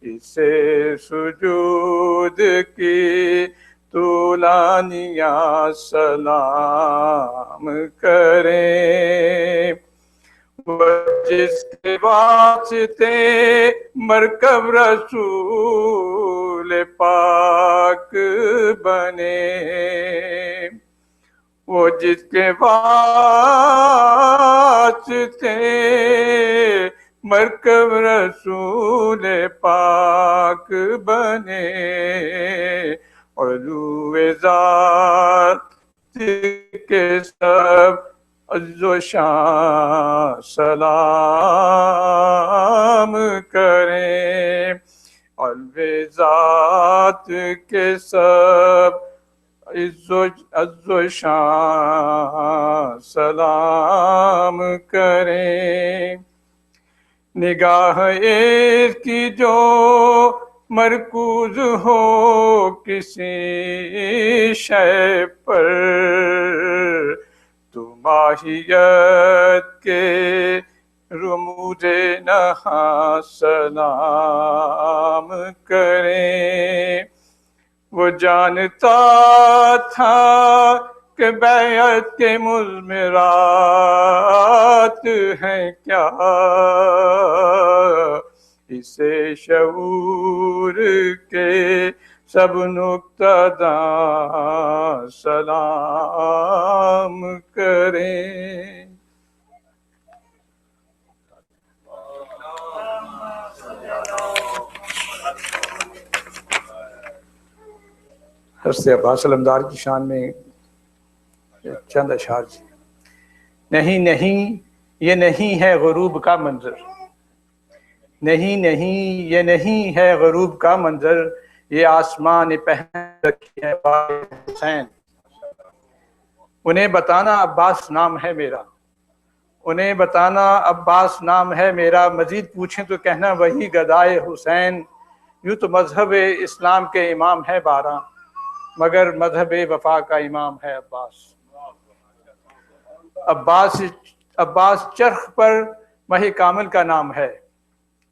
اسے سجود کی طولانیہ سلام کریں، وہ جس کے واسطے مرکب رسول پاک بنے، وہ جس کے واسطے مرکب رسول پاک بنے، علو ذات کے سب عز و شان سلام کریں، علو ذات کے سب عز و شان سلام کریں، نگاہ ایک کی جو مرکوز ہو کسی شے پر، تو ماہیت کے رموز نہاں سلام کریں، وہ جانتا تھا کہ بیعت کے مضمرات ہیں کیا، اسے شعور کے سب نقطہء سلام کریں۔ حضرت عباس علمدار کی شان میں چند اشعار جی۔ نہیں نہیں یہ نہیں ہے غروب کا منظر، نہیں نہیں یہ نہیں ہے غروب کا منظر، یہ آسمان پہن رکھی ہے بار حسین، انہیں بتانا عباس نام ہے میرا، انہیں بتانا عباس نام ہے میرا، مزید پوچھیں تو کہنا وہی گدائے حسین، یوں تو مذہب اسلام کے امام ہے 12 مگر مذہب وفا کا امام ہے عباس۔ عباس چرخ پر ماہ کامل کا نام ہے،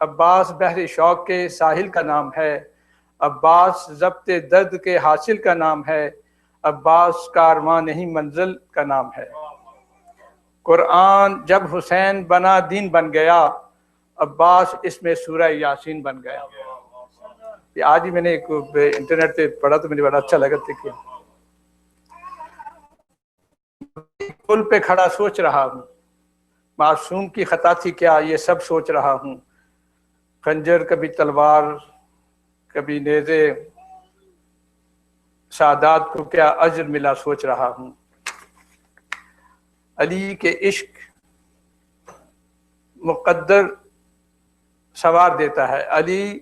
عباس بحر شوق کے ساحل کا نام ہے، عباس ضبط درد کے حاصل کا نام ہے، عباس کارواں نہیں منزل کا نام ہے۔ قرآن جب حسین بنا دین بن گیا، عباس اس میں سورہ یاسین بن گیا۔ یہ آج ہی میں نے ایک انٹرنیٹ پہ پڑھا تو مجھے بڑا اچھا لگا، دیکھیے پل پہ کھڑا سوچ رہا ہوں، معصوم کی خطا تھی کیا یہ سب سوچ رہا ہوں، خنجر کبھی تلوار کبھی نیزے، سادات کو کیا اجر ملا سوچ رہا ہوں، علی کے عشق مقدر سوار دیتا ہے، علی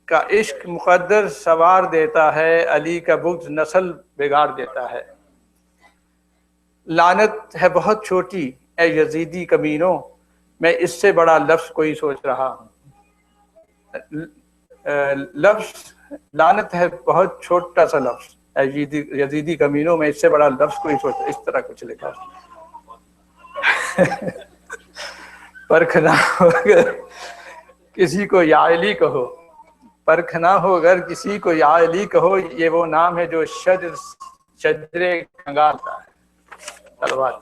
کا عشق مقدر سوار دیتا ہے، علی کا بغض نسل بگاڑ دیتا ہے، لعنت ہے بہت چھوٹی اے یزیدی کمینوں، میں اس سے بڑا لفظ کوئی سوچ رہا ہوں، لفظ لعنت ہے بہت چھوٹا سا لفظ اے یزیدی کمینوں، میں اس سے بڑا لفظ کوئی سوچ، اس طرح کچھ لکھا پرکھ نہ ہو اگر کسی کو یا علی کہو، پرکھ نہ ہو اگر کسی کو یا علی کہو، یہ وہ نام ہے جو شجرے کھنگالتا ہے۔ تلوار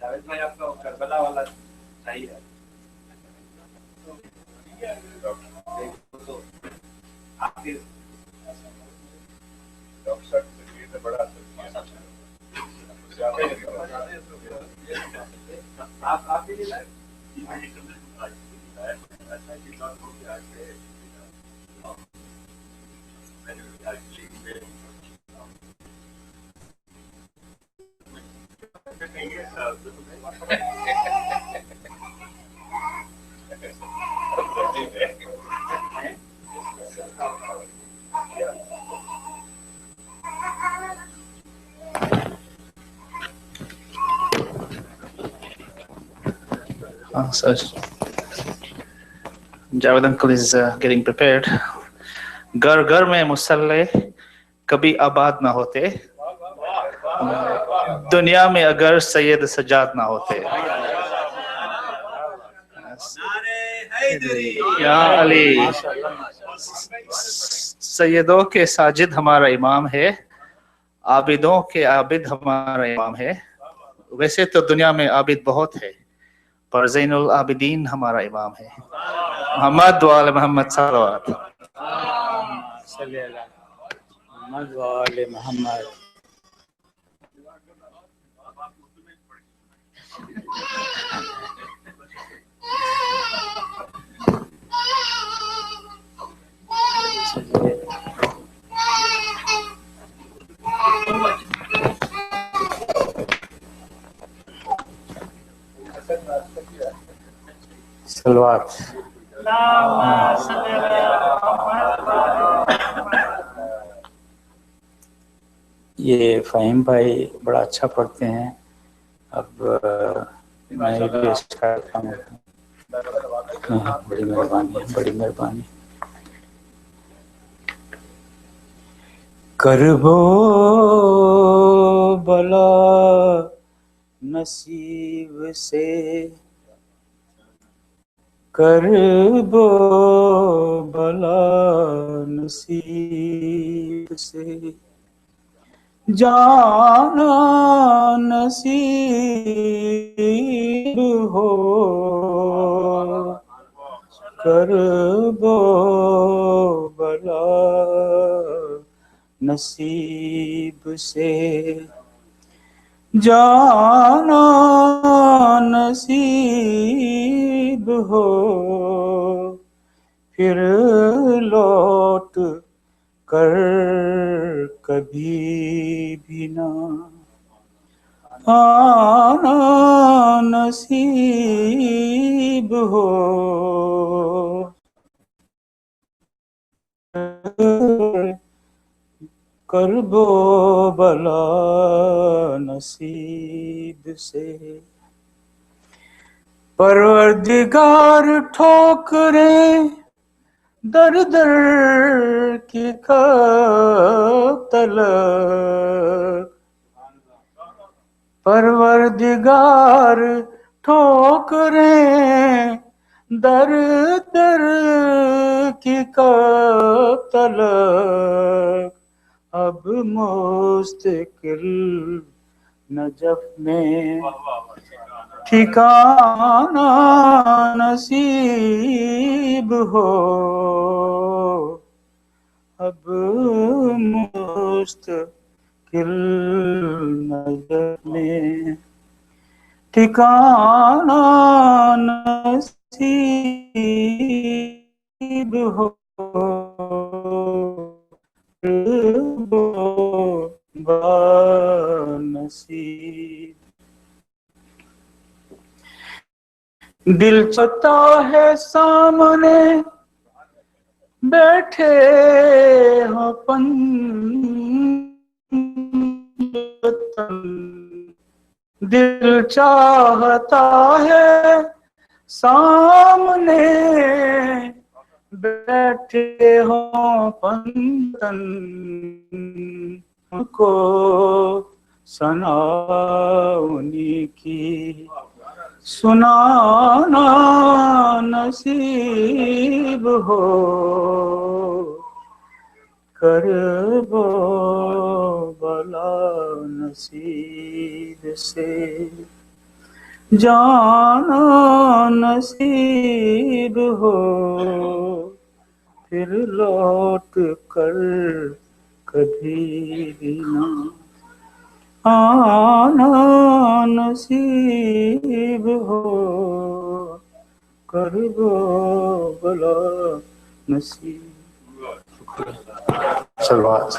جاوید بھائی آپ کا کربلا والا صحیح ہے، So Javed uncle is getting prepared. Gar gar mein musalleh کبھی آباد نہ ہوتے دنیا میں اگر سید سجاد نہ ہوتے. یا علی. سیدوں کے ساجد ہمارا امام ہے، عابدوں کے عابد ہمارا امام ہے. ویسے تو دنیا میں عابد بہت ہے پر زین العابدین ہمارا امام ہے. محمد وآل محمد صلوات. صلی اللہ محمد وآل محمد. صلوات. یہ فہیم بھائی بڑا اچھا پڑھتے ہیں. اب میں بھی اسٹارٹ کروں. بڑی مہربانی، بڑی مہربانی. کرب و بلا نصیب سے، کرب و بلا نصیب سے، جانا نصیب ہو. کرب و بلا نصیب سے، جانا نصیب ہو. پھر لوٹ کر کبھی بھی نہ آنا نصیب ہو. کرب و بلا نصیب سے، پروردگار ٹھوکریں در در کی کب تلک، پروردگار ٹھوکریں در در کی کب تلک. اب مستقل نجف میں ٹھکانہ نصیب ہو. اب مستقل نجف میں ٹھکانہ نصیب ہو. نصیب دل چاہتا ہے سامنے بیٹھے ہو پنجتن، دل چاہتا ہے سامنے بیٹھے ہوں پنجتن، کو ثنا انہی کی سنانا نصیب ہو. کرب و بلا نصیب سے، جانا نصیب ہو. پھر لوٹ کر کبھی بھی نہ آنا نصیب ہو. کرب و بلا نصیب. صلوات.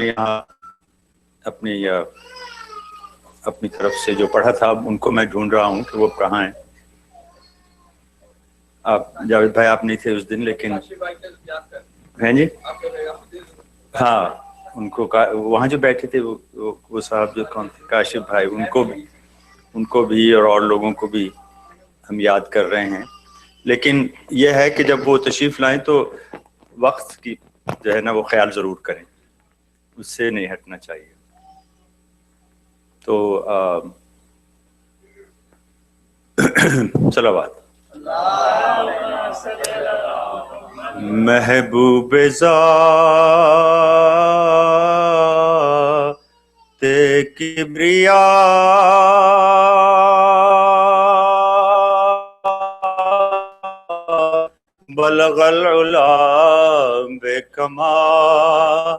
یہاں اپنی طرف سے جو پڑھا تھا ان کو میں ڈھونڈ رہا ہوں کہ وہ کہاں ہیں. آپ جاوید بھائی آپ نہیں تھے اس دن لیکن ہیں جی ہاں ان کو وہاں جو بیٹھے تھے وہ صاحب جو کون تھے کاشف بھائی ان کو بھی اور لوگوں کو بھی ہم یاد کر رہے ہیں. لیکن یہ ہے کہ جب وہ تشریف لائیں تو وقت کی جو ہے نا وہ خیال ضرور کریں, اس سے نہیں ہٹنا چاہیے. تو صلوات محبوب ذات کبریا بلغ العلا بکمالہ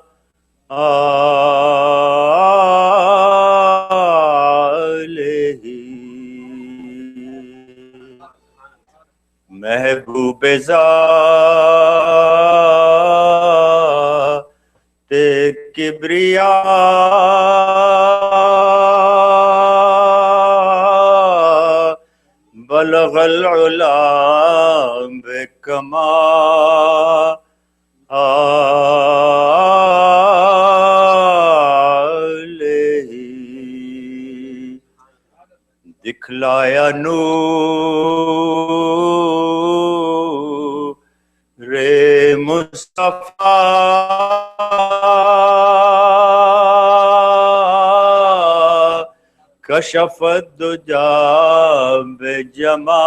محبوب ذات کبریا بلغ العلا بکمالہ دکھلایا نور مصطفیٰ کشف الدجا بجمالہ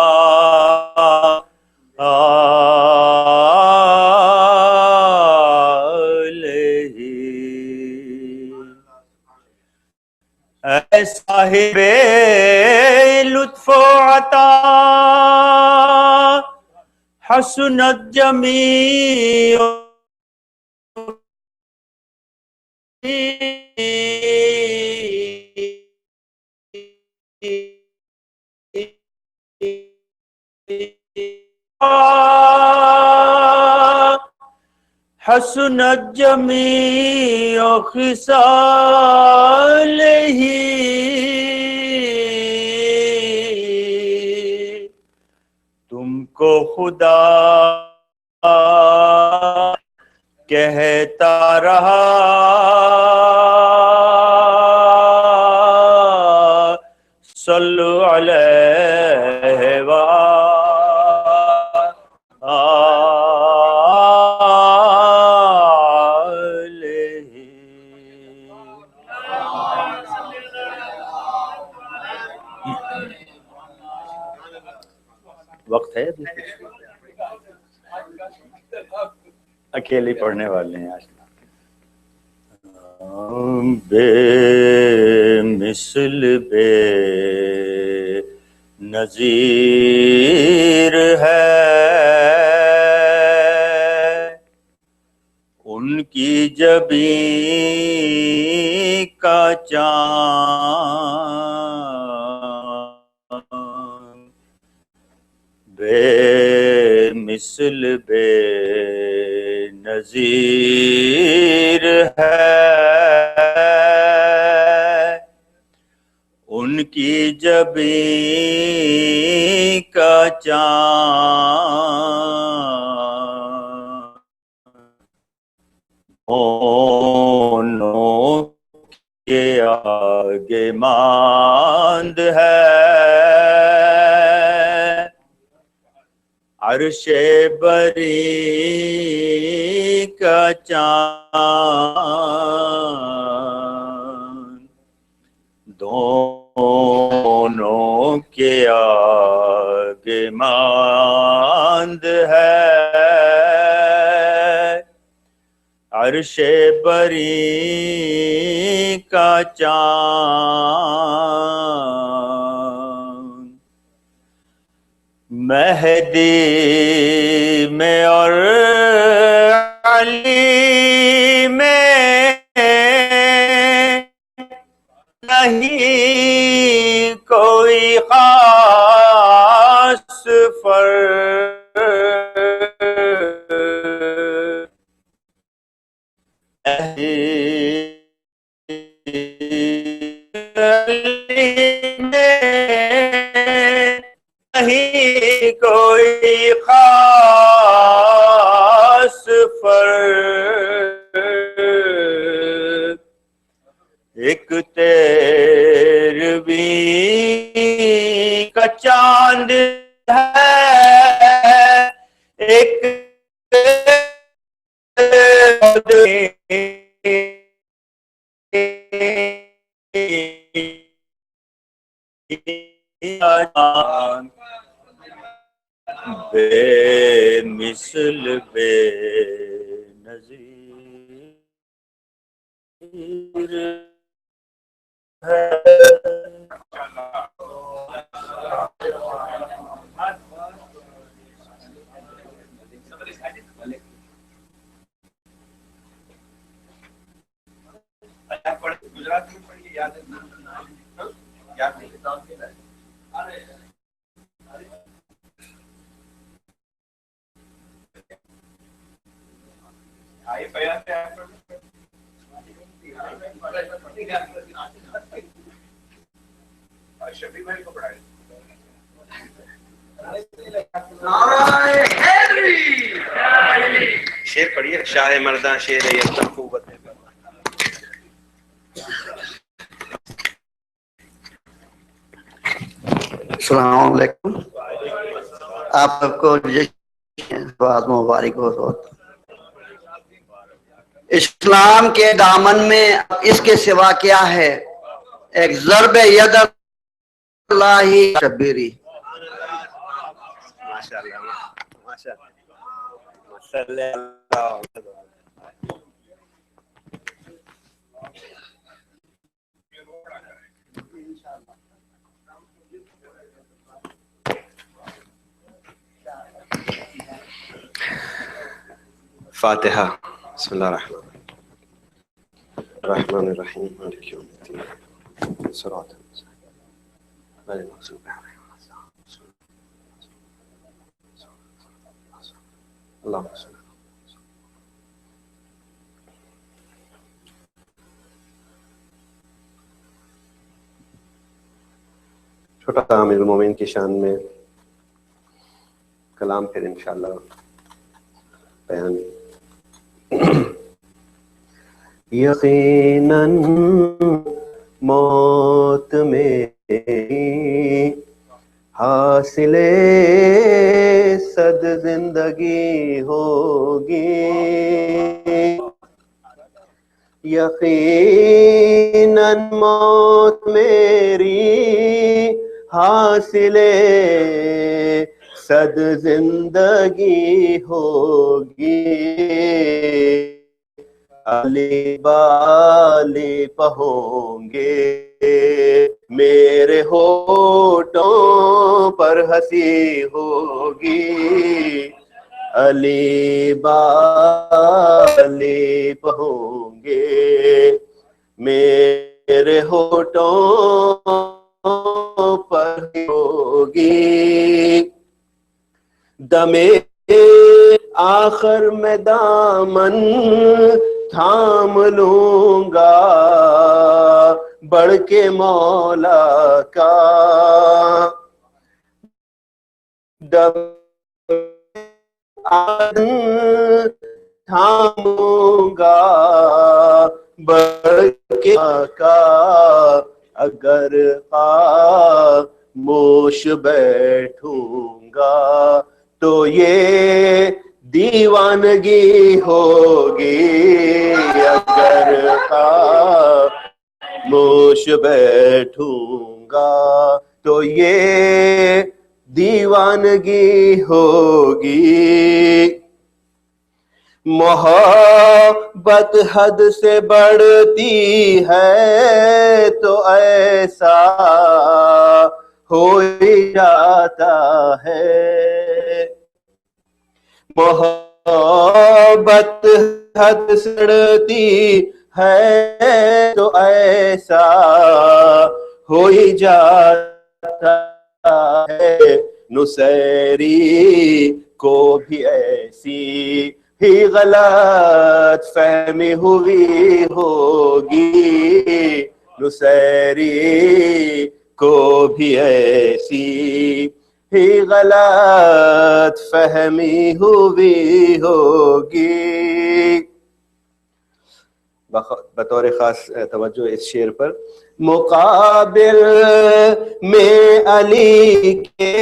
اے صاحب لطف و عطا حسنت جمیع حسنت جمیع خصالہ تم کو خدا کہتا رہا صلو علیہ وقت ہے اکیلے پڑھنے والے ہیں آج. بے مثل بے نظیر ہے ان کی جبیں کا چاند بے مثل بے نظیر ہے ان کی جبیں کا چاند دونوں کے آگے ماند ہے عرش بری کا چاند دونوں کے آگے ماند ہے عرش بری کا چاند مہدی میں اور علی میں نہیں کوئی خاص فرق نہیں کوئی خاص فرق، ایک تیرہویں کا چاند ہے، ایک بے مثل بے نظیر ہے۔ گجرات میں پڑھی یاد ہے؟ یاد نہیں آئے بیان پہ شفیع بھائی کو پڑھائے شیر پڑھیے، شاہ مرداں شیر یکدم قوت ہے۔ السلام علیکم، آپ سب کو بہت مبارک ہو۔ اسلام کے دامن میں اس کے سوا کیا ہے، ایک ضرب ید اللہ شبیری۔ فاتحہ۔ بسم اللہ الرحمن الرحیم، مالک یوم الدین، صراط المستقیم غیر المغضوب علیہم ولا الضالین، اللہم صل۔ چھوٹا سا امیر المومنین کی شان میں کلام پھر انشاءاللہ بیان۔ یقیناً موت میں حاصل صد زندگی ہوگی، یقیناً موت میری حاصل صد زندگی ہوگی، علی بالی پہوں گے میرے ہونٹوں پر ہنسی ہوگی، علی بالی پہوں گے میرے ہونٹوں پر ہوگی، دمے آخر میں دامن تھام لوں گا بڑھ کے مولا کا، تھاموں گا بڑھ کے کا، اگر خاموش بیٹھوں گا تو یہ دیوانگی ہوگی، اگر خاموش بیٹھوں گا تو یہ دیوانگی ہوگی، محبت حد سے بڑھتی ہے تو ایسا ہو ہی جاتا ہے، محبت حد سے بڑھتی ہے تو ایسا ہو ہی جاتا ہے، نصیری کو بھی ایسی ہی غلط فہمی ہوئی ہوگی، نصیری کو بھی ایسی ہی غلط فہمی ہوئی ہوگی. بطور خاص توجہ اس شعر پر. مقابل میں علی کے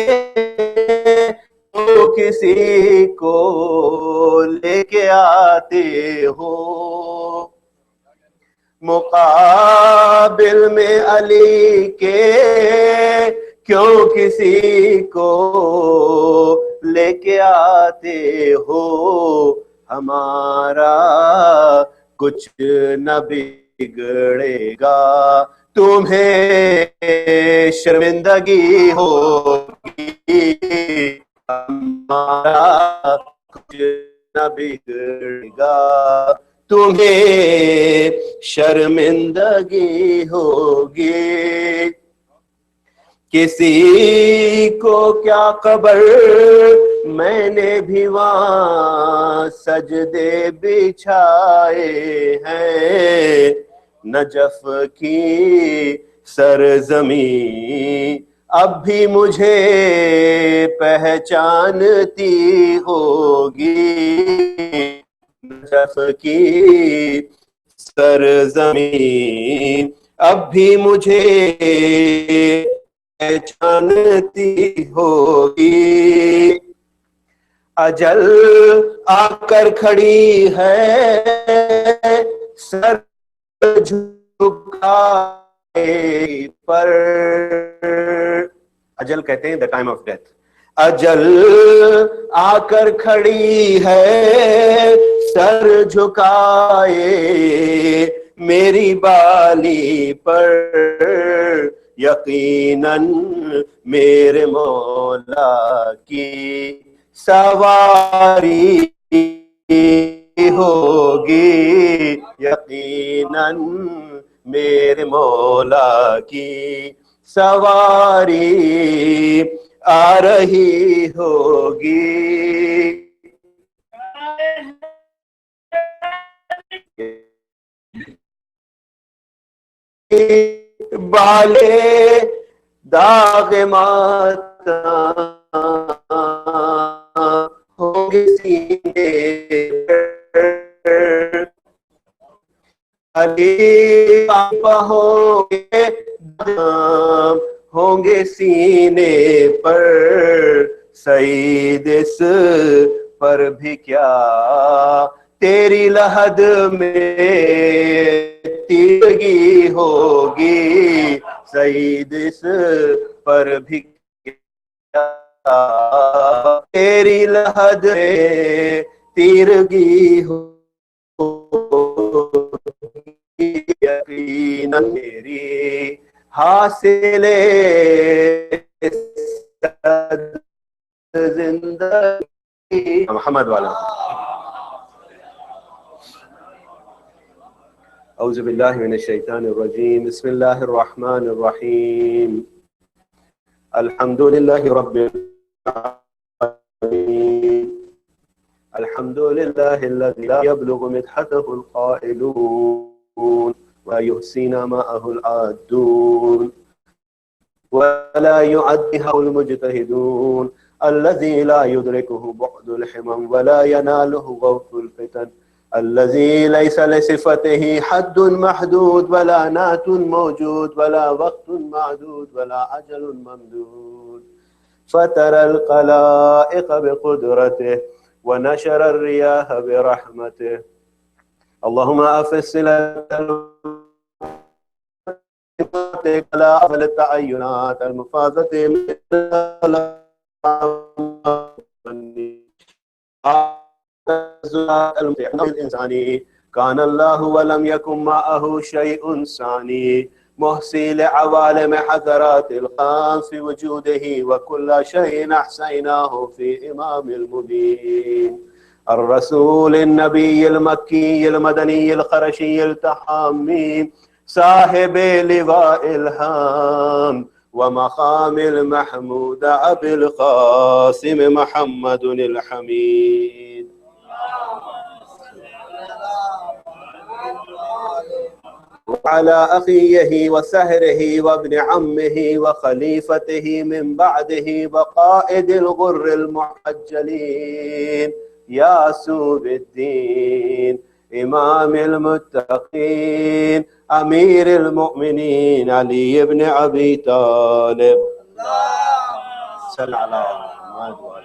تو کسی کو لے کے آتے ہو. مقابل میں علی کے کیوں کسی کو لے کے آتے ہو. ہمارا کچھ نہ بگڑے گا تمہیں شرمندگی ہوگی. ہمارا کچھ نہ بگڑے گا تمہیں شرمندگی ہوگی. کسی کو کیا خبر میں نے بھی وہاں سجدے بچھائے ہیں. نجف کی سرزمین اب بھی مجھے پہچانتی ہوگی. نجف کی سرزمین اب بھی مجھے پہچانتی ہوگی. اجل آ کر کھڑی ہے سر جھکائے پر. اجل کہتے ہیں دا ٹائم آف ڈیتھ. اجل آ کر کھڑی ہے سر جھکائے میری بالی پر. یقیناً میرے مولا کی سواری ہوگی. یقیناً میرے مولا کی سواری آ رہی ہوگی. بالے داغ ماتم ہوگی سینے پر. علی ہوگے ہوں گے سینے پر. سعید اس پر بھی کیا تیری لحد میں تیرگی ہوگی. سعید اس پر بھی کیا تیری لحد میں تیرگی ہوگی. یقیناً میری حاصل زندگی محمد والا. اعوذ باللہ من الشیطان الرجیم. بسم اللہ الرحمن الرحیم. الحمد للہ رب العالمین. الحمد للہ الذی لا یبلغ مدحتہ القائلون ويحسن معه العادون ولا يعدها المجتهدون الذي لا يدركه بعد الحمم ولا يناله غوث الفتن الذي ليس لصفته حد محدود ولا نات موجود ولا وقت معدود ولا أجل ممدود. فترى الخلائق بقدرته ونشر الرياح برحمته. اللهم أفس على أفل التعينات المفاضة الإنساني كان الله ولم يكن معه شيء ثاني محصي لعوالم حضرات الخام في وجوده وكل شيء أحصيناه في إمام المبين. الرسول النبي المكي المدني القرشي التحامي صاحب لواء الهام ومقام المحمود أبي القاسم محمد الحميد. وعلى أخيه وسهره وابن عمه وخليفته من بعده وقائد الغر المحجلين ياسوب الدين إمام المتقين أمير المؤمنين علي بن أبي طالب. صل على محمد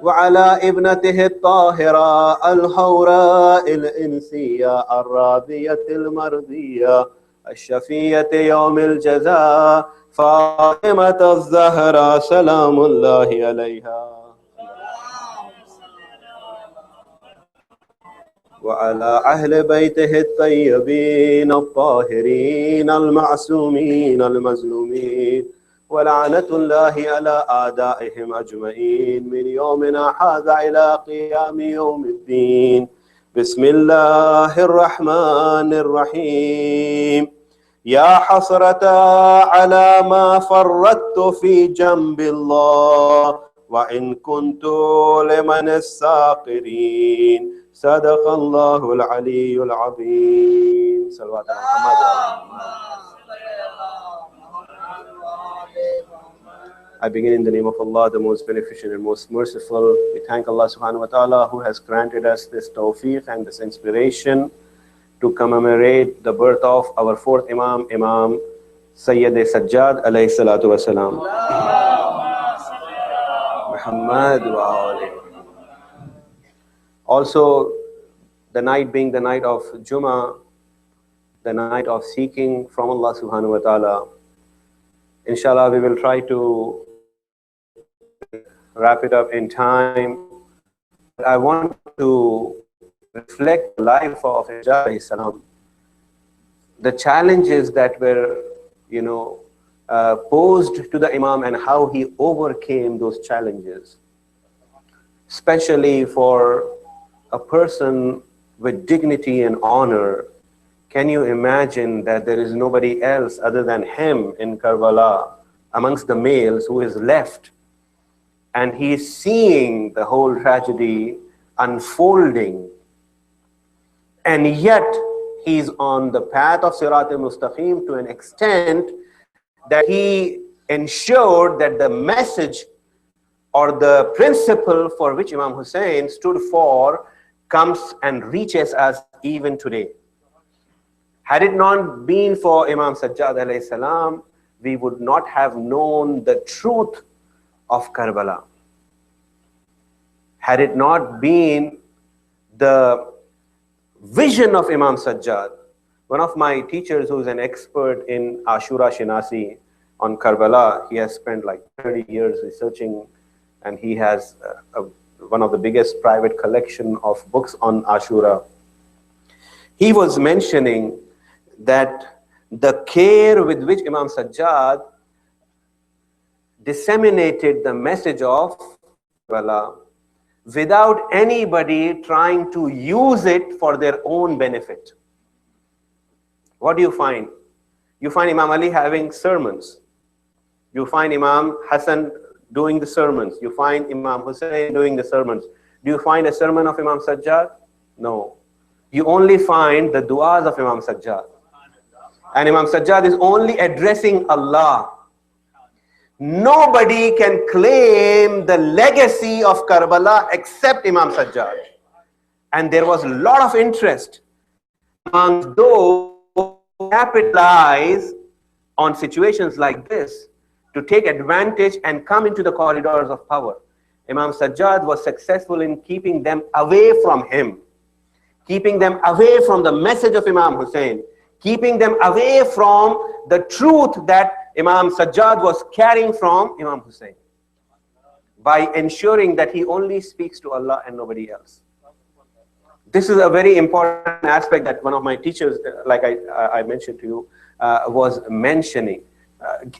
وعلى ابنته الطاهرة الحوراء الإنسية الراضية المرضية الشفية يوم الجزاء فاطمة الزهراء سلام الله عليها. وعلى أهل بيته الطيبين الطاهرين المعصومين المظلومين ولعنة الله على أعدائهم أجمعين من يومنا هذا إلى قيام يوم الدين. بسم الله الرحمن الرحيم. يا حسرة على ما فرطت في جنب الله وإن كنت لمن الساقرين. صدق الله العلي العظيم. صلوات محمد. I begin in the name of Allah, the most beneficent and most merciful. We thank Allah subhanahu wa ta'ala who has granted us this tawfiq and this inspiration to commemorate the birth of our fourth Imam, Imam Sayyid-e-Sajjad alayhi salatu wa salam. Muhammad wa alayhi. Also, the night being the night of Jummah, the night of seeking from Allah subhanahu wa ta'ala, inshallah we will try to wrap it up in time. I want to reflect the life of Sajjad alayhi salam. The challenges that were, posed to the Imam and how he overcame those challenges. Especially for a person with dignity and honor, can you imagine that there is nobody else other than him in Karbala amongst the males who is left? And he is seeing the whole tragedy unfolding. And yet, he is on the path of Sirat al-Mustaqim to an extent that he ensured that the message or the principle for which Imam Hussain stood for comes and reaches us even today. Had it not been for Imam Sajjad alayhi salam, we would not have known the truth of Karbala. Had it not been the vision of Imam Sajjad, one of my teachers who is an expert in Ashura Shinasi on Karbala, he has spent like 30 years researching, and he has one of the biggest private collection of books on Ashura. He was mentioning that the care with which Imam Sajjad disseminated the message of Karbala without anybody trying to use it for their own benefit. What do you find? You find Imam Ali having sermons. You find Imam Hassan doing the sermons. You find Imam Hussain doing the sermons. Do you find a sermon of Imam Sajjad? No. You only find the du'as of Imam Sajjad. And Imam Sajjad is only addressing Allah. Nobody can claim the legacy of Karbala except Imam Sajjad. And there was a lot of interest among those who capitalize on situations like this to take advantage and come into the corridors of power. Imam Sajjad was successful in keeping them away from him, keeping them away from the message of Imam Hussain, keeping them away from the truth that Imam Sajjad was carrying from Imam Hussain, by ensuring that he only speaks to Allah and nobody else. This is a very important aspect that one of my teachers, like I mentioned to you, was mentioning.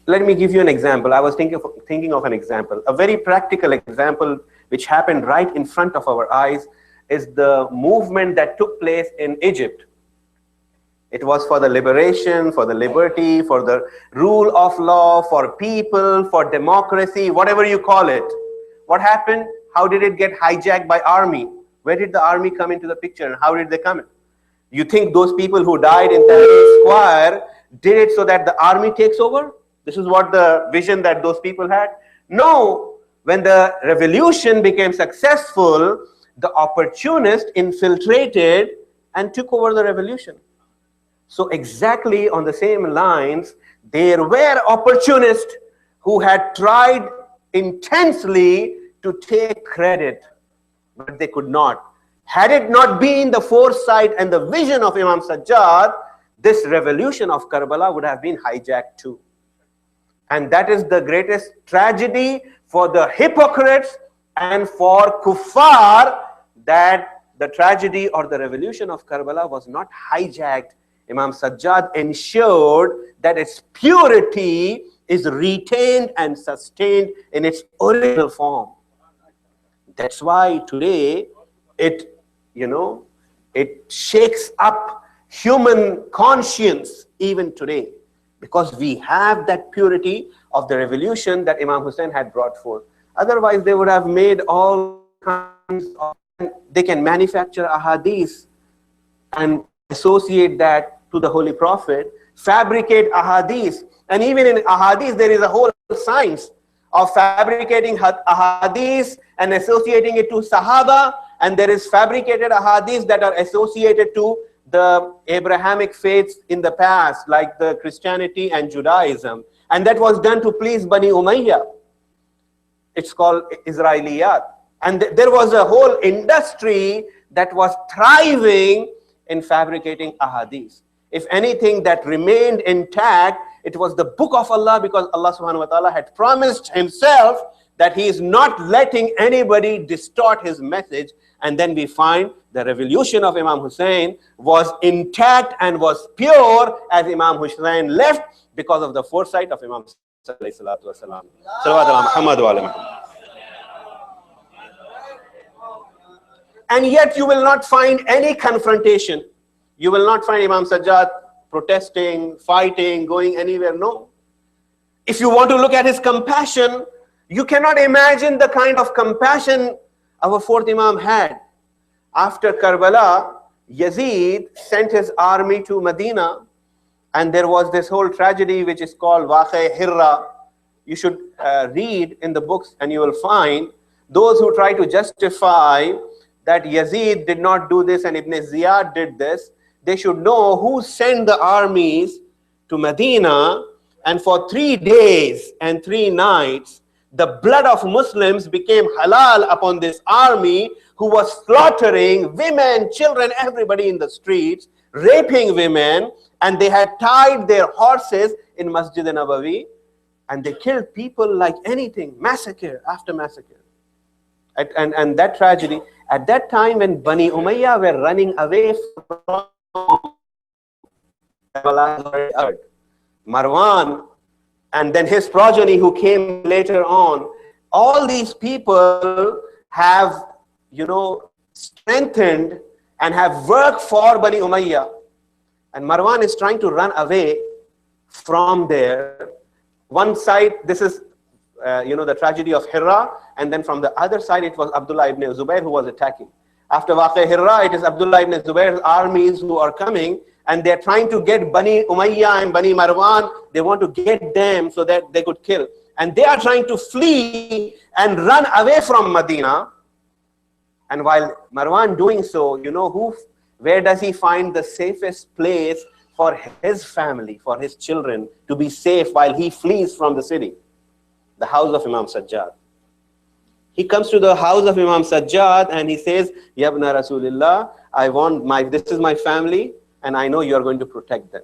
Let me give you an example. I was thinking of an example. A very practical example which happened right in front of our eyes is the movement that took place in Egypt. It was for the liberation, for the liberty, for the rule of law, for people, for democracy, whatever you call it. What happened? How did it get hijacked by army? Where did the army come into the picture and how did they come in? You think those people who died in Tahrir Square did it so that the army takes over? This is what the vision that those people had? No. When the revolution became successful, the opportunists infiltrated and took over the revolution. So exactly on the same lines, there were opportunists who had tried intensely to take credit, but they could not. Had it not been the foresight and the vision of Imam Sajjad, this revolution of Karbala would have been hijacked too. And that is the greatest tragedy for the hypocrites and for kuffar, that the tragedy or the revolution of Karbala was not hijacked. Imam Sajjad ensured that its purity is retained and sustained in its original form. That's why today it shakes up human conscience even today, because we have that purity of the revolution that Imam Hussein had brought forth. Otherwise, they would have made all kinds of, they can manufacture ahadith and associate that to the Holy Prophet, fabricate ahadith. And even in ahadith, there is a whole science of fabricating ahadith and associating it to Sahaba, and there is fabricated ahadith that are associated to the Abrahamic faiths in the past, like the Christianity and Judaism. And that was done to please Bani Umayyah. It's called Israeliyat. And there was a whole industry that was thriving in fabricating ahadith. If anything that remained intact, it was the book of Allah, because Allah subhanahu wa ta'ala had promised himself that he is not letting anybody distort his message. And then we find the revolution of Imam Hussein was intact and was pure as Imam Hussein left, because of the foresight of Imam sallallahu alaihi wasallam. Salawat Muhammad wa ala Muhammad. And yet you will not find any confrontation. You will not find Imam Sajjad protesting, fighting, going anywhere. No. If you want to look at his compassion, you cannot imagine the kind of compassion our fourth Imam had. After Karbala, Yazid sent his army to Medina, and there was this whole tragedy which is called Waqi Hirra. You should read in the books and you will find those who try to justify that Yazid did not do this and Ibn Ziyad did this. They should know who sent the armies to Medina, and for 3 days and 3 nights, the blood of Muslims became halal upon this army, who was slaughtering women, children, everybody in the streets, raping women, and they had tied their horses in Masjid Nabawi, and they killed people like anything, massacre after massacre. And that tragedy, at that time when Bani Umayyah were running away from Marwan, and then his progeny who came later on, all these people have, strengthened and have worked for Bani Umayyah. And Marwan is trying to run away from there. One side, this is, the tragedy of Hirra, and then from the other side, it was Abdullah ibn Zubayr who was attacking. After Waqi Hirra, it is Abdullah ibn Zubayr's armies who are coming, and they're trying to get Bani Umayyah and Bani Marwan. They want to get them so that they could kill. And they are trying to flee and run away from Medina. And while Marwan doing so, where does he find the safest place for his family, for his children to be safe while he flees from the city? The house of Imam Sajjad. He comes to the house of Imam Sajjad and he says, Yabna Rasulillah, this is my family, and I know you are going to protect them.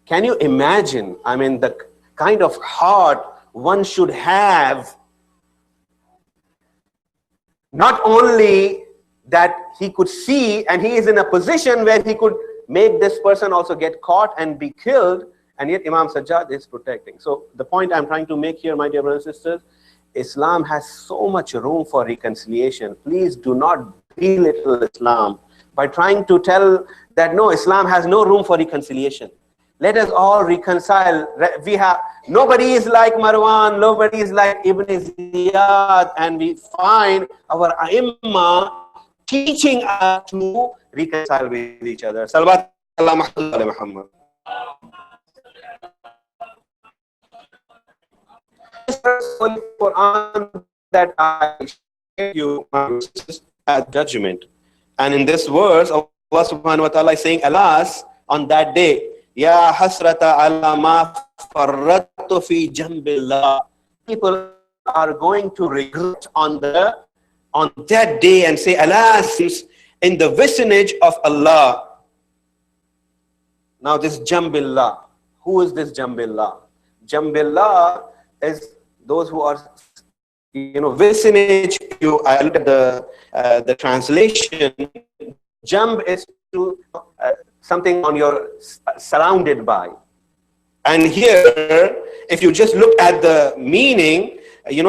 Can you imagine, the kind of heart one should have? Not only that he could see, and he is in a position where he could make this person also get caught and be killed, and yet Imam Sajjad is protecting. So the point I'm trying to make here, my dear brothers and sisters, Islam has so much room for reconciliation. Please do not belittle Islam by trying to tell that no, Islam has no room for reconciliation. Let us all reconcile. Nobody is like Marwan, nobody is like Ibn Ziyad, and we find our Imam teaching us to reconcile with each other. Salawat Allah Muhammad. Quran that I share you at judgment. And in this verse, Allah subhanahu wa ta'ala is saying, alas, on that day, Ya hasrata ala ma farrattu fi jambillah. People are going to regret on that day and say, alas, in the vicinage of Allah. Now this jambillah, who is this jambillah? Jambillah is those who are, vicinage. I look at the translation. Jamb is to something on your surrounded by. And here, if you just look at the meaning,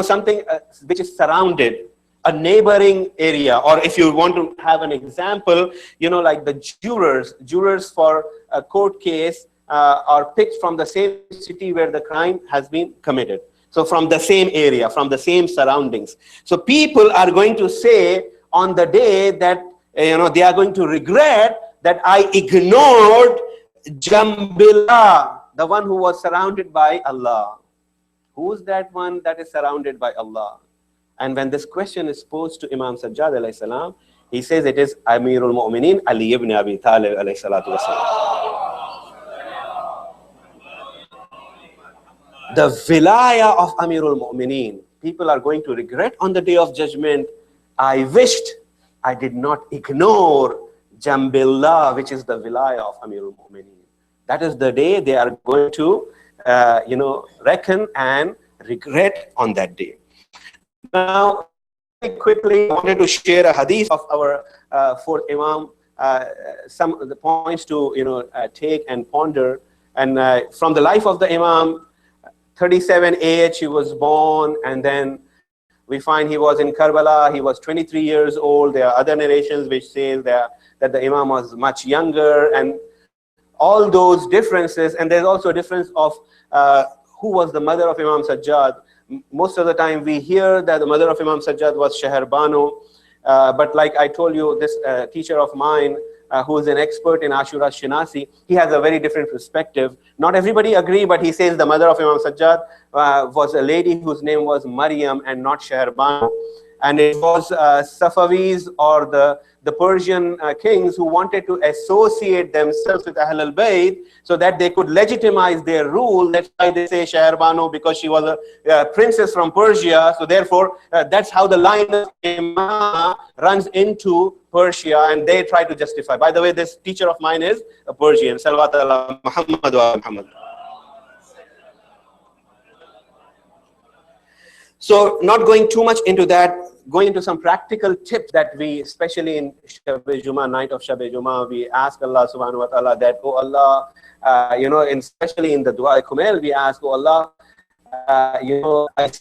something which is surrounded, a neighboring area. Or if you want to have an example, like the jurors for a court case are picked from the same city where the crime has been committed. So from the same area, from the same surroundings. So people are going to say on the day that, they are going to regret that I ignored Jambillah, the one who was surrounded by Allah. Who is that one that is surrounded by Allah? And when this question is posed to Imam Sajjad alayhi salam, he says it is Amirul Mu'mineen Ali ibn Abi Talib alayhi salatu wasalam. The wilaya of Amirul Mu'mineen. People are going to regret on the day of judgment. I wished I did not ignore Jambillah, which is the wilaya of Amirul Mu'mineen. That is the day they are going to, reckon and regret on that day. Now, very quickly, I wanted to share a hadith of our fourth Imam, some of the points to, take and ponder. And from the life of the Imam, 37 age, he was born, and then we find he was in Karbala, he was 23 years old. There are other narrations which say that the Imam was much younger, and all those differences. And there's also a difference of who was the mother of Imam Sajjad. Most of the time we hear that the mother of Imam Sajjad was Sheher Banu, but like I told you, this teacher of mine, who is an expert in Ashura Shinasi, he has a very different perspective. Not everybody agree, but he says the mother of Imam Sajjad was a lady whose name was Maryam and not Sheher Banu. And it was Safavis or the Persian kings who wanted to associate themselves with Ahl al-Bayt so that they could legitimize their rule. That's why they say Sheher Banu, because she was a princess from Persia. So therefore, that's how the line of Imam runs into Persia, and they try to justify. By the way, this teacher of mine is a Persian. Salawat Allah Muhammad wa Muhammad. So not going too much into that, going into some practical tips that we, especially in Shab-e-Jum'ah, night of Shab-e-Jum'ah, we ask Allah subhanahu wa ta'ala that, oh Allah, especially in the Dua Kumail, we ask, oh Allah, I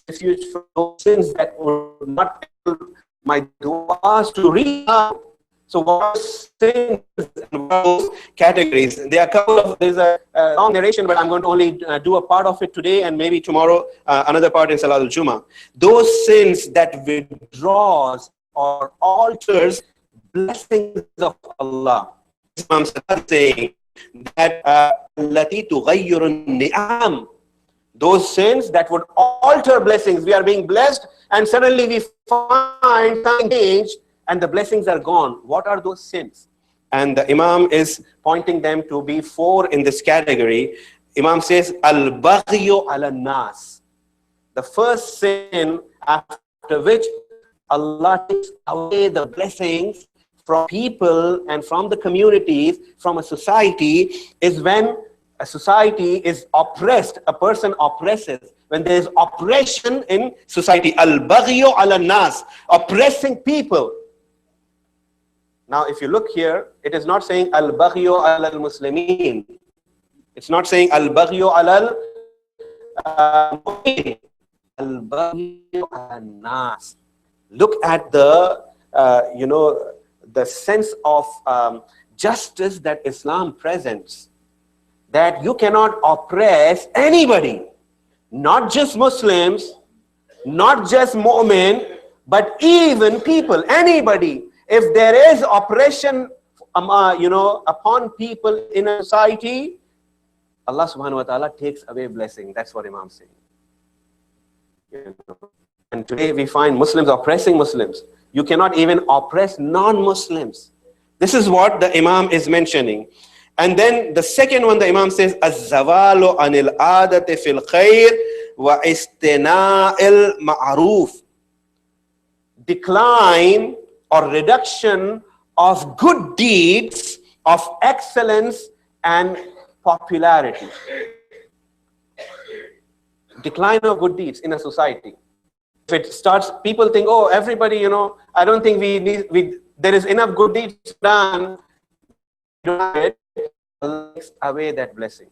refuge from those sins that would not help my du'as to reach out. So what are sins and what are those categories? There are there's a long narration, but I'm going to only do a part of it today, and maybe tomorrow another part in Salatul Jummah. Those sins that withdraws or alters blessings of Allah. Imam Sajjad saying that التي تغير النعم. Those sins that would alter blessings. We are being blessed, and suddenly we find something changed, and the blessings are gone. What are those sins? And the Imam is pointing them to be 4 in this category. Imam says, Al-Baghyu ala-nas. The first sin after which Allah takes away the blessings from people and from the communities, from a society, is when a society is oppressed, a person oppresses. When there is oppression in society, Al-Baghyu ala-nas, oppressing people. Now, if you look here, it is not saying Al-Baghyu ala-al-Muslimin. It's not saying Al-Baghyu ala-al-Mu'min. Al-Baghyu ala-nas. Look at the, the sense of justice that Islam presents. That you cannot oppress anybody. Not just Muslims, not just Mu'min, but even people, anybody. If there is oppression, upon people in a society, Allah subhanahu wa ta'ala takes away blessing. That's what Imam is saying. And today we find Muslims oppressing Muslims. You cannot even oppress non-Muslims. This is what the Imam is mentioning. And then the second one, the Imam says, Az-zawalu anil adati fil khair wa istina'il ma'ruf. Decline or reduction of good deeds of excellence and popularity. Decline of good deeds in a society. If it starts, people think, oh, everybody, I don't think there is enough good deeds done. It takes away that blessing.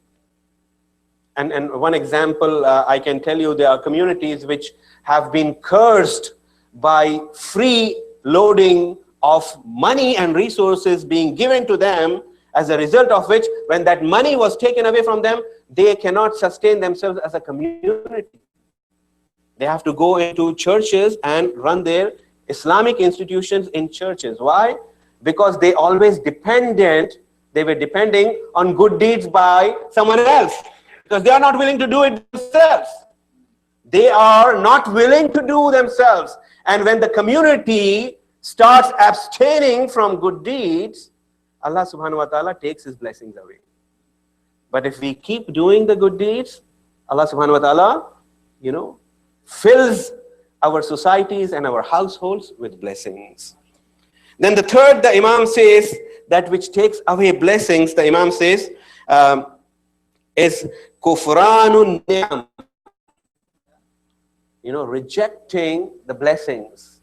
And one example I can tell you, there are communities which have been cursed by free loading of money and resources being given to them, as a result of which, when that money was taken away from them, they cannot sustain themselves as a community. They have to go into churches and run their Islamic institutions in churches. Why? Because they were depending on good deeds by someone else. Because they are not willing to do it themselves. They are not willing to do themselves. And when the community starts abstaining from good deeds, Allah subhanahu wa ta'ala takes his blessings away. But if we keep doing the good deeds, Allah subhanahu wa ta'ala, fills our societies and our households with blessings. Then the third, the Imam says, that which takes away blessings, the Imam says, is kufranun ni'am. Rejecting the blessings.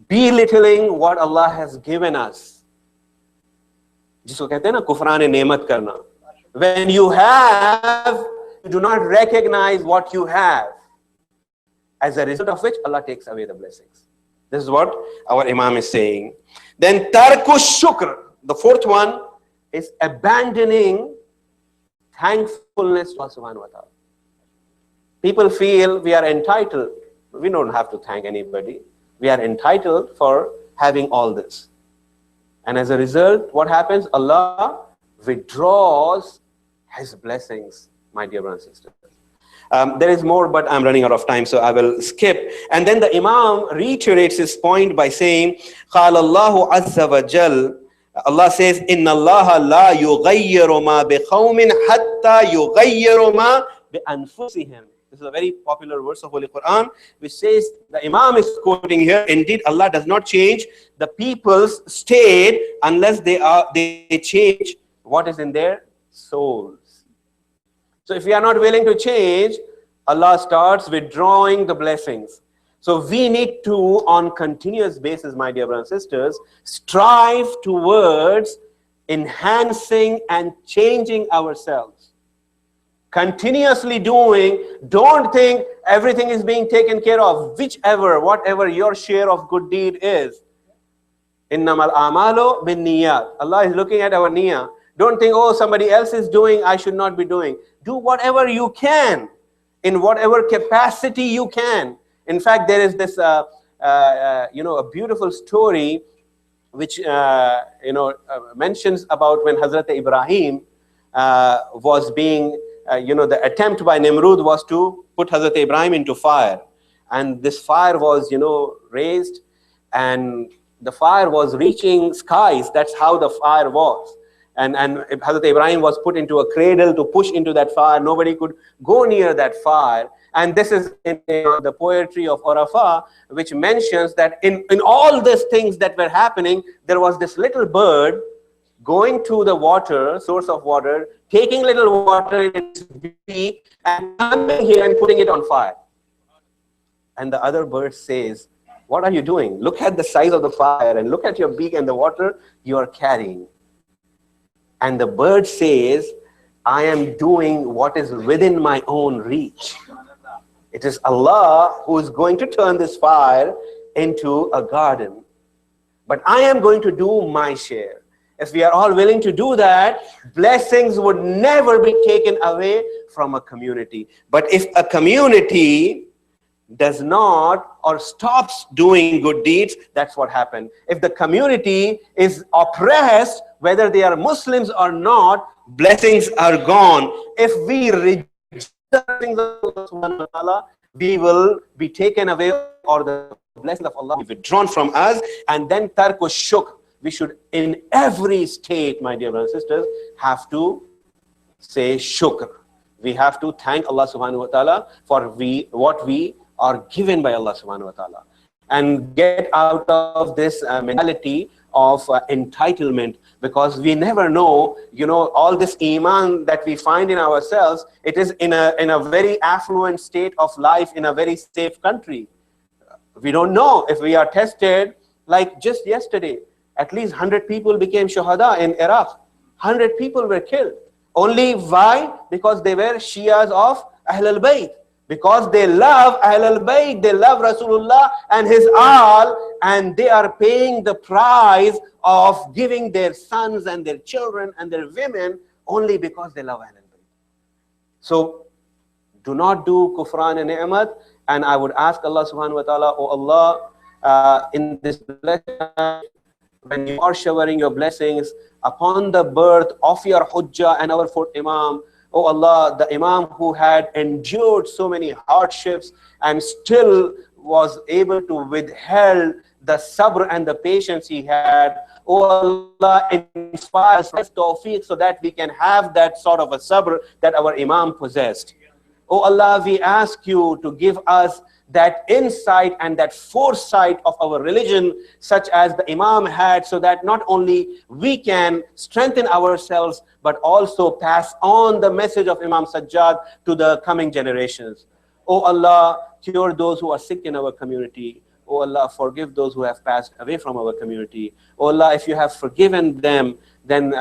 Belittling what Allah has given us. जिसको कहते हैं ना कुफरान नेमत करना. When you have, you do not recognize what you have. As a result of which, Allah takes away the blessings. This is what our Imam is saying. Then tarku shukr. The fourth one is abandoning thankfulness to Allah subhanahu wa ta'ala. People feel we are entitled. We don't have to thank anybody. We are entitled for having all this. And as a result, what happens? Allah withdraws his blessings, my dear brothers and sisters. There is more, but I'm running out of time, so I will skip. And then the Imam reiterates his point by saying, قال الله عز وجل, Allah says, إن الله لا يغير ما بقوم حتى يغير ما بأنفسهم. This is a very popular verse of Holy Quran, which says, the Imam is quoting here, indeed Allah does not change the people's state unless they change what is in their souls. So if we are not willing to change, Allah starts withdrawing the blessings. So we need to, on continuous basis, my dear brothers and sisters, strive towards enhancing and changing ourselves. Continuously doing, don't think everything is being taken care of, whatever your share of good deed is. Innamal a'malu bin niyat. Allah is looking at our niyyah. Don't think, oh, somebody else is doing, I should not be doing. Do whatever you can, in whatever capacity you can. In fact, there is this, a beautiful story which, mentions about when Hazrat Ibrahim was being, the attempt by Nimrud was to put Hazrat Ibrahim into fire. And this fire was, raised, and the fire was reaching skies. That's how the fire was. And Hazrat Ibrahim was put into a cradle to push into that fire. Nobody could go near that fire. And this is in the poetry of Arafa, which mentions that in all these things that were happening, there was this little bird going to the water, source of water, taking little water in its beak and coming here and putting it on fire. And the other bird says, what are you doing? Look at the size of the fire and look at your beak and the water you are carrying. And the bird says, I am doing what is within my own reach. It is Allah who is going to turn this fire into a garden. But I am going to do my share. If we are all willing to do that, blessings would never be taken away from a community. But if a community does not or stops doing good deeds, that's what happened. If the community is oppressed, whether they are Muslims or not, blessings are gone. If we reject the blessings of Allah subhanahu wa ta'ala, we will be taken away, or the blessing of Allah will be withdrawn from us. And then tarku shukr, we should in every state, my dear brothers and sisters, have to say shukr. We have to thank Allah subhanahu wa ta'ala for what we are given by Allah subhanahu wa ta'ala, and get out of this mentality of entitlement, because we never know, all this iman that we find in ourselves, it is in a very affluent state of life, in a very safe country. We don't know if we are tested. Like just yesterday, at least 100 people became shuhada in Iraq. 100 people were killed. Only why? Because they were Shias of Ahlul Bayt. Because they love Ahlul Bayt, they love Rasulullah and his Ahl, and they are paying the price of giving their sons and their children and their women only because they love Ahlul Bayt. So do not do kufran and ni'mat. And I would ask Allah subhanahu wa ta'ala, oh Allah, in this blessing, when you are showering your blessings upon the birth of your Hujjah and our fourth Imam, oh Allah, the Imam who had endured so many hardships and still was able to withhold the sabr and the patience he had, oh Allah, inspire us tawfiq so that we can have that sort of a sabr that our Imam possessed. Oh Allah, we ask you to give us that insight and that foresight of our religion, such as the Imam had, so that not only we can strengthen ourselves, but also pass on the message of Imam Sajjad to the coming generations. Oh Allah, cure those who are sick in our community. Oh Allah, forgive those who have passed away from our community. Oh Allah, if you have forgiven them, then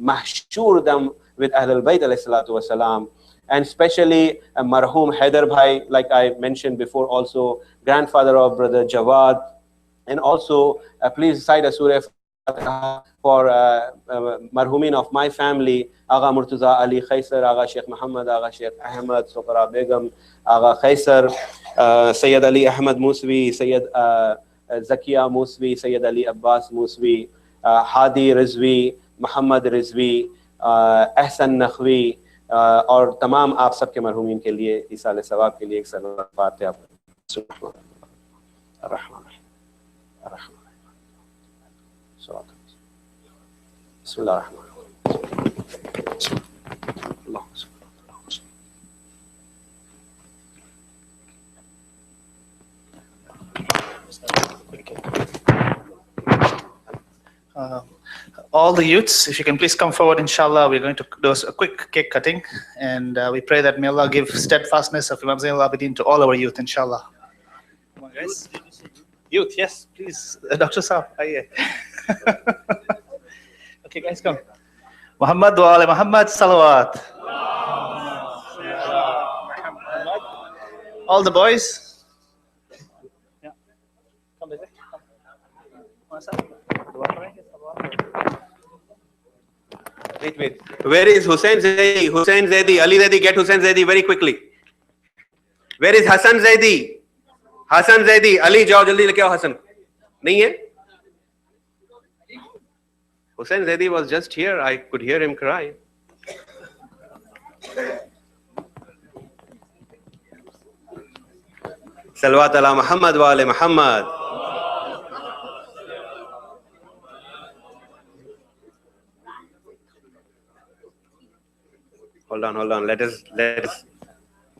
mahshur them with Ahlul Bayt alayhi salatu wasalam. And especially Marhum Haider Bhai, like I mentioned before, also grandfather of brother Jawad. And also please recite a surah for Marhumin of my family, Agha Murtaza Ali Khaisar, Agha Sheikh Muhammad, Agha Sheikh Ahmad, Sokara Begum, Agha Khaisar, Sayyid Ali Ahmad Muswi, Sayyid Zakia Muswi, Sayyid Ali Abbas Muswi, Hadi Rizvi, Muhammad Rizvi, Ahsan Nakhwi, और तमाम आप सबके मरहूमीन के लिए इसाले सवाब के लिए एक सलावत फातिहा all the youths, if you can please come forward, inshallah, we're going to do a quick cake cutting, and we pray that may Allah give steadfastness of Imam Zainul Abideen to all our youth, inshallah. Come on, guys. Youth, yes, please. Dr. Saab, okay, guys, come. Muhammad wa ala Muhammad salawat. All the boys. Yeah. Come, baby. Come. Wait. Where is Hussein Zaidi? Hussein Zaidi, Ali Zaidi, get Hussein Zaidi very quickly. Where is Hassan Zaidi? Hassan Zaidi, Ali jao jaldi leke aao Hassan. Nahi hai? Hussein Zaidi was just here. I could hear him cry. Salawat ala Muhammad wa ala Muhammad. Hold on. Let us.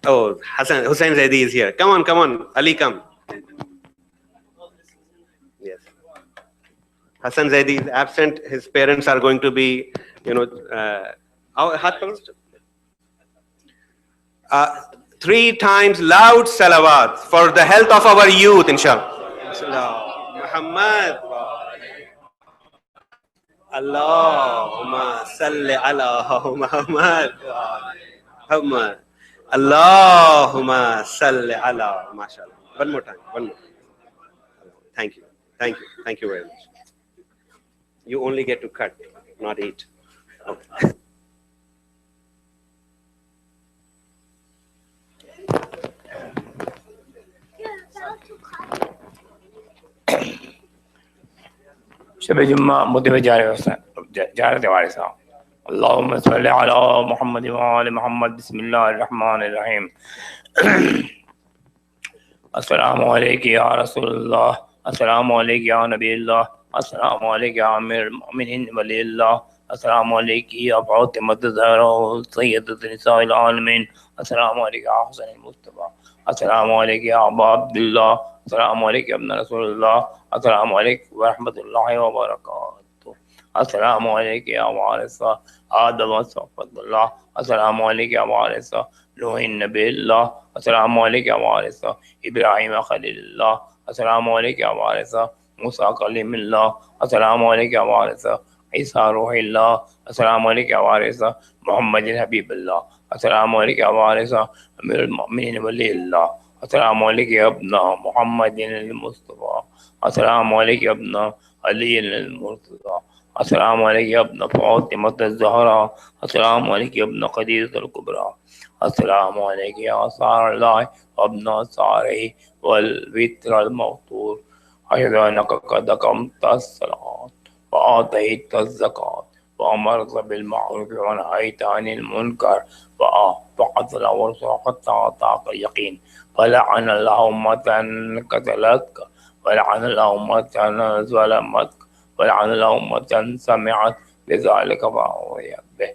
Oh, Hussein Zaidi is here. Come on. Ali, come. Yes. Hassan Zaidi is absent. His parents are going to be, 3 times loud salawat for the health of our youth, inshallah. Muhammad. Allahumma salli ala Muhammad. Allahumma salli ala. MashaAllah. One more time. Thank you very much. You only get to cut, not eat. Okay. شب جمعہ مدعو جا رہے تھے والد صاحب. اللہم صلی علی محمد وآل محمد. بسم اللہ الرحمن الرحیم. السلام علیکم یا رسول اللہ. السلام علیکم یا نبی اللہ. السلام علیکم یا امیر المؤمنین ولی اللہ. السلام علیکم یا فاطمہ الزہرا سیدۃ نساء العالمین. السلام علیکم یا حسن المصطفیٰ. السلام علیکم یا ابا عبداللہ. السلام علیکم ابن رسول اللہ. السلام علیکم ورحمۃ اللہ وبرکاتہ. السلام علیکم یا وارث آدم صفوت اللہ. السلام علیکم یا وارث نوح نبی اللہ. السلام علیکم یا وارث ابراہیم خلیل اللہ. السلام علیکم یا وارث موسیٰ کلیم اللہ. السلام علیکم یا وارث عیسیٰ روح اللہ. السلام علیکم یا وارث محمد حبیب اللہ. السلام علیکم یا وارث امیر المؤمنین ولی اللہ. السلام علیکم یا ابن محمد المصطفیٰ. السلام علیکم یا ابن علی المرتضیٰ. السلام علیکم یا ابن فاطمہ الزہرا. السلام علیکم یا ابن خدیجہ الکبریٰ. السلام علیکم یا انصار اللہ وابن انصارہ والوتر الموتور. اشہد انک قد اقمت الصلاۃ وآتیت الزکاۃ وأمرت بالمعروف ونهيت عن المنكر وأعطيت الورث حتى أعطاك اليقين. فلعن الله أمة قتلتك ولعن الله أمة ظلمتك ولعن الله أمة سمعت بذلك فأوذيت به.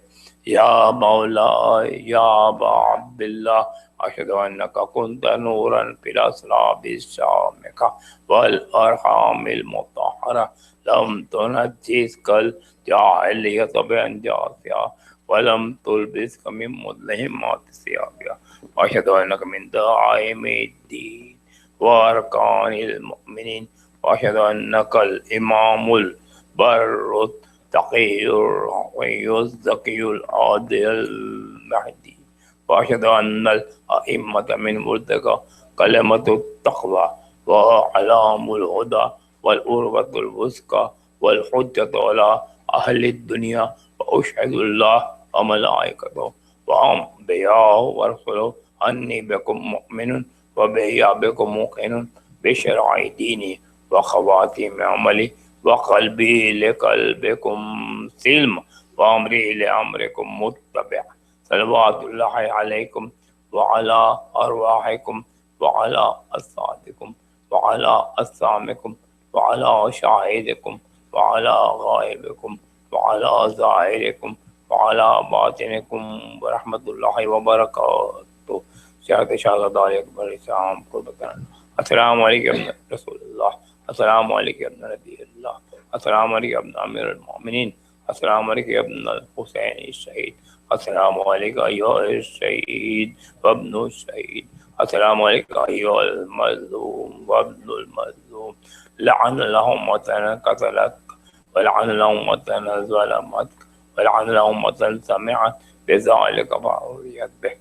يا مولاي يا أبا عبد الله أشهد أنك كنت نورا في الأسراب الشامخة والأرحام المطهرة لم تنجسك الجاهلية بأنجاسها ولم تلبسك من مظلمات ثيابها. وأشهد أنك من دعائم الدين وأركان المؤمنين. وأشهد أنك الإمام البر التقي الرقي الزكي العادل المهدي. وأشهد أن الأئمة من ولدك كلمة التقوى وأعلام الهدى والأروة الوثقى والحجة على أهل الدنيا. وأشهد الله وملائكته وأنبياءه ورسله أني بكم مؤمن وبه بكم موقن بشرع ديني وخواتيم عملي وقلبي لقلبكم سلم وأمري لأمركم متبع. صلوات الله عليكم وعلى أرواحكم وعلى أجسادكم وعلى أجسامكم وعلى شاهدكم وعلى غائبكم وعلى ظاهركم وعلى باطنكم ورحمة الله وبركاته. شهادة شهادة أكبر الإسلام قربتنا. السلام عليكم يا رسول الله. السلام عليكم يا ابن نبي الله. السلام عليكم يا ابن أمير المؤمنين. السلام عليكم يا ابن الحسين الشهيد. السلام عليك أيها الشهيد وابن الشهيد. السلام عليك أيها المظلوم وابن المظلوم. لعن الله أمة قتلتك ولعن الله أمة ظلمتك ولعن الله أمة سمعت بذلك فأوذيت به.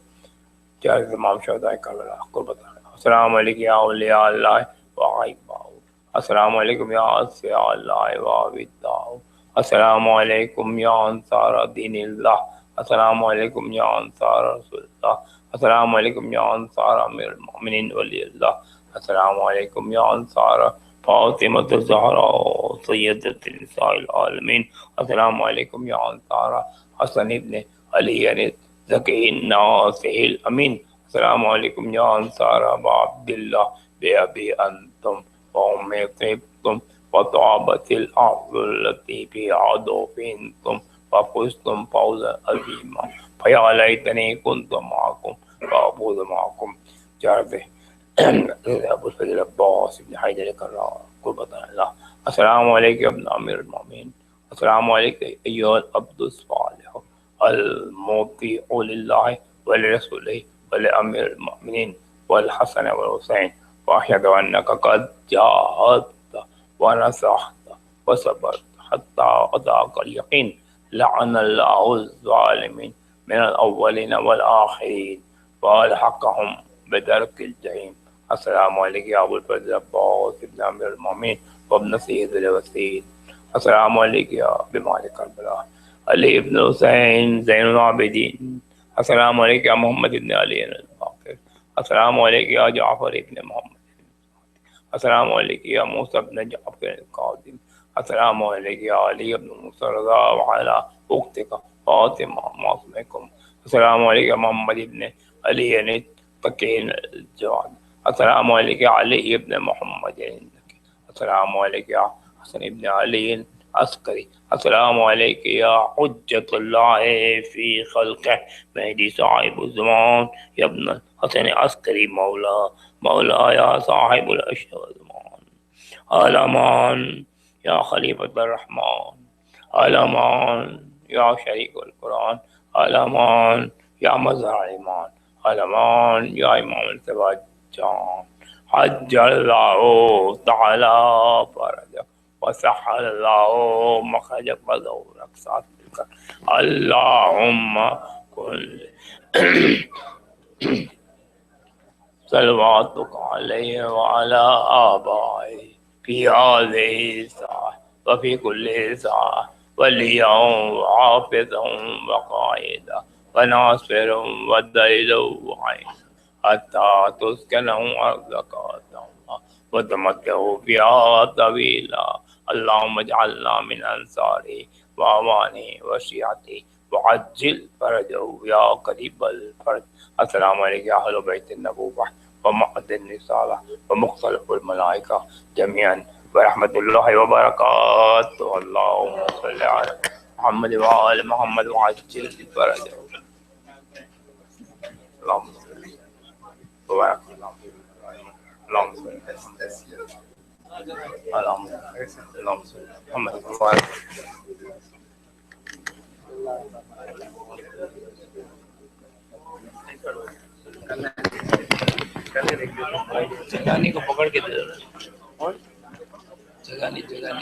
جاء امام شهداء كربلاء قربتنا. السلام عليكم يا أولياء الله وأحباؤه. السلام عليكم يا أصفياء الله وعبيده. السلام عليكم يا أنصار دين الله. السلام عليكم يا أنصار رسول الله. السلام عليكم يا أنصار أمير المؤمنين ولي الله. السلام عليكم يا أنصار فاطمة الزهراء سيدة نساء العالمين. السلام عليكم يا أنصار حسن ابن علي الزكي الناصح الأمين. السلام عليكم يا أنصار أبا عبد الله بأبي أنتم وأمي طيبتم وطابت الأرض التي في عدوفنتم وفزتم فوزا عظيما. فيا ليتني كنت معكم فأفوز معكم. جاربه أبو الفضل عباس بن حيدر الكرار قربة الله. السلام عليكم يا ابن أمير المؤمنين. السلام عليكم أيها العبد الصالح المطيع لله ولرسوله ولأمير المؤمنين والحسن والحسين. وأشهد أنك قد جاهدت ونصحت وصبرت حتى أتاك اليقين. لعن الله الظالمين من الأولين والآخرين وألحقهم بدرك الجحيم. السلام عليك يا أبو الفضل عباس بن أمير المؤمنين وابن سيد الوسيد. السلام عليك يا بمالك كربلاء علي بن حسين زين العابدين. السلام عليك يا محمد بن علي الباقر. السلام عليك يا جعفر بن محمد. السلام عليك يا موسى بن جعفر القاسم. السلام عليك يا علي بن موسى الرضا وعلى أختك فاطمة معصومكم. السلام عليك يا محمد بن علي التقي الجواد. السلام عليك يا علي بن محمد النقي. السلام عليك يا حسن بن علي عسكري. السلام عليك يا حجة الله في خلقه مهدي صاحب الزمان يا ابن الحسن عسكري مولا يا صاحب الأشهر والزمان. الأمان يا خليفة الرحمن. الأمان يا شريك القرآن. الأمان يا مظهر الإيمان. الأمان يا إمام التبجان. حج الله تعالى فرجك وسهل الله مخرجك وزورك صادقك. اللهم كن صلواتك عليه وعلى آبائه في هذه الساعة وفي كل ساعة وليا وحافظا وقائدا وناصرا ودليلا وعينا حتى تسكنه أرضك وتمتعوا فيها طويلا. اللهم اجعلنا من أنصاره وأعوانه وشيعته وعجل فرجه يا قريب الفرج. السلام عليك يا أهل بيت النبوة ومعدن الرسالة ومختلف الملائكة جميعا ورحمة الله وبركاته. اللهم صل على محمد وآل محمد وعجل فرجه. اللهم صل وبارك اللهم صل اللهم صل محمد وبارك. جگانی کو پکڑ کے دے دو. جگانی کو دے دو.